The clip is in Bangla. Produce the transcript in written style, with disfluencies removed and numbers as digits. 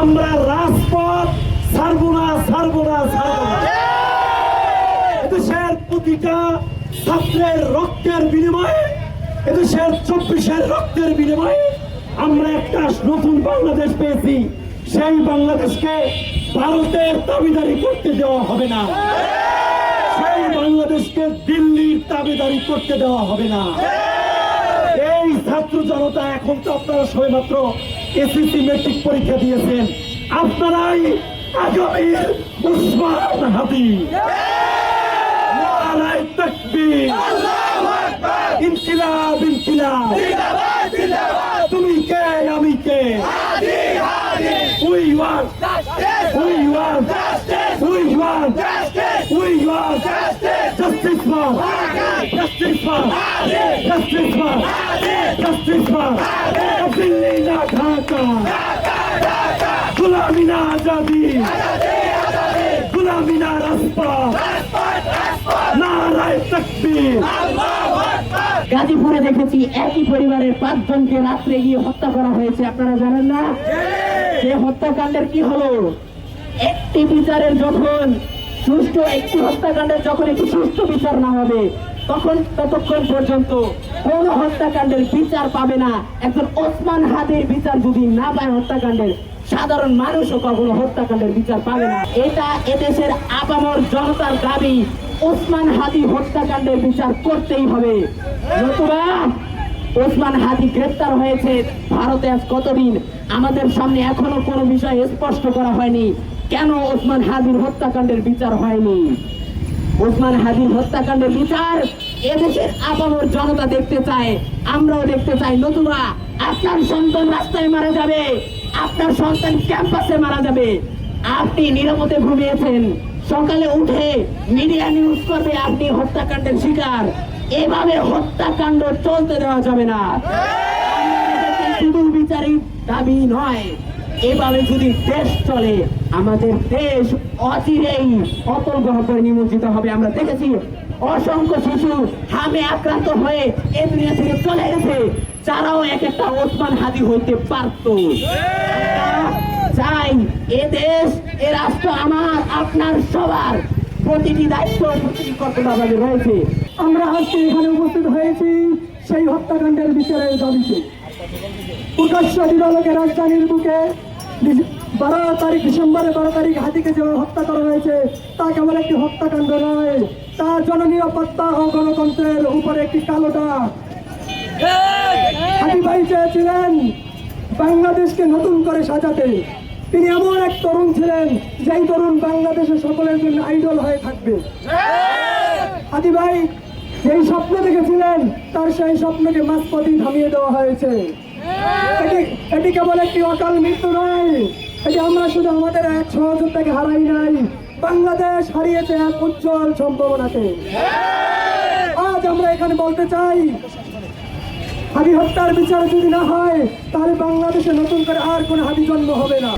আমরা রাজপথ ছাড়বো না, ছাড়বো না, ছাড়বো না। এদেশের প্রতিটা ছাত্রের রক্তের বিনিময়ে, এদেশের 24-এর রক্তের বিনিময়ে আমরা একটা নতুন বাংলাদেশ পেয়েছি। সেই বাংলাদেশকে ভারতের দাবিদারি করতে দেওয়া হবে না, সেই বাংলাদেশকে দিল্লির দাবিদারি করতে দেওয়া হবে না। এই ছাত্র জনতা, এখন তো আপনারা সবেমাত্র এসএসসি মেট্রিক পরীক্ষা দিয়েছেন, আপনারাই আগামীর উসমান হাদি। নারায়ে তাকবীর, ইনকিলাব, ইনকিলাব। তুমি কে, আমি কে? We want justice. We want justice. We want justice. We want justice. Justice for justice for justice for justice for Delhi na Dhaka. Gulami na azadi. Gulami na rajpath. Naraye takbir. গাজীপুরে দেখেছি একই পরিবারের 5 জনকে রাত্রে গিয়ে হত্যা করা হয়েছে। আপনারা জানেন না যে হত্যাকাণ্ডের কি হলো? একটি বিচারের যখন সুষ্ঠু, একটি হত্যাকাণ্ডের যখন একটি সুষ্ঠু বিচার না হবে, ততক্ষণ পর্যন্ত কোন হত্যাকাণ্ডের বিচার পাবে না। একজন ওসমান হাদির বিচার যদি না পায় হত্যাকাণ্ডের, সাধারণ মানুষও কখনো হত্যাকাণ্ডের বিচার পাবে না। এটা এদেশের আপামর জনতার দাবি। ওসমান হাদি হত্যাকাণ্ডের বিচার করতেই হবে, নতুবা ওসমান হাদি গ্রেফতার হয়েছে ভারতে আজ কতদিন, আমাদের সামনে এখনো কোনো বিষয় স্পষ্ট করা হয়নি। কেন ওসমান হাদির হত্যাকাণ্ডের বিচার হয়নি? ওসমান হাদির হত্যাকাণ্ডের বিচার এদেশের আপামর জনতা দেখতে চায়, আমরাও দেখতে চাই। নতুবা আপনার সন্তান রাস্তায় মারা যাবে, আপনার সন্তান ক্যাম্পাসে মারা যাবে, আপনি নিরাপদে ঘুমিয়েছেন, সকালে উঠে মিডিয়া নিউজ করবে আপনি হত্যাকাণ্ডের শিকার। এভাবে হত্যাকাণ্ড চলতে দেওয়া যাবে না। শুধু বিচারিক দাবি নয়, এভাবে যদি দেশ চলে, আমাদের দেশ অচিরেই অতল গহ্বরে নিমজ্জিত হবে। আমরা দেখেছি অসংখ্য শিশু হামে আক্রান্ত হয়ে এই দুনিয়া থেকে চলে গেছে, যারাও এক একটা ওসমান হাদি হইতে পারত। চাই এ দেশ, এ রাষ্ট্র আমার, আপনার, সবার। প্রতিটি দায়িত্ব, প্রতিটি কর্তব্য আমাদের রয়েছে। আমরা আজকে এখানে উপস্থিত হয়েছি সেই হত্যাকাণ্ডের বিচারের দাবিতে। প্রকাশ্য দিবালোকে রাজধানীর বুকে 12 তারিখ, ডিসেম্বরের 12 তারিখ হাদিকে যে হত্যা করা হয়েছে, তা কেবল একটি হত্যাকাণ্ড নয়, তা জননিরাপত্তা ও গণতন্ত্রের উপরে একটি কালো দাগ। হাদি ভাই চেয়েছিলেন বাংলাদেশকে নতুন করে সাজাতে। তিনি এমন এক তরুণ ছিলেন, যেই তরুণ বাংলাদেশের সকলের জন্য আইডল হয়ে থাকবে। হাদি ভাই যেই স্বপ্ন দেখেছিলেন, তার সেই স্বপ্নকে মাঝপথেই থামিয়ে দেওয়া হয়েছে। এটি কেবল একটি অকাল মৃত্যু নয়, এটি আমরা শুধু আমাদের এক সহযোদ্ধাকে হারাই নাই, বাংলাদেশ হারিয়েছে এক উজ্জ্বল সম্ভাবনাকে। আজ আমরা এখানে বলতে চাই, হাদি হত্যার বিচার যদি না হয়, তাহলে বাংলাদেশে নতুন করে আর কোনো হাদি জন্ম হবে না।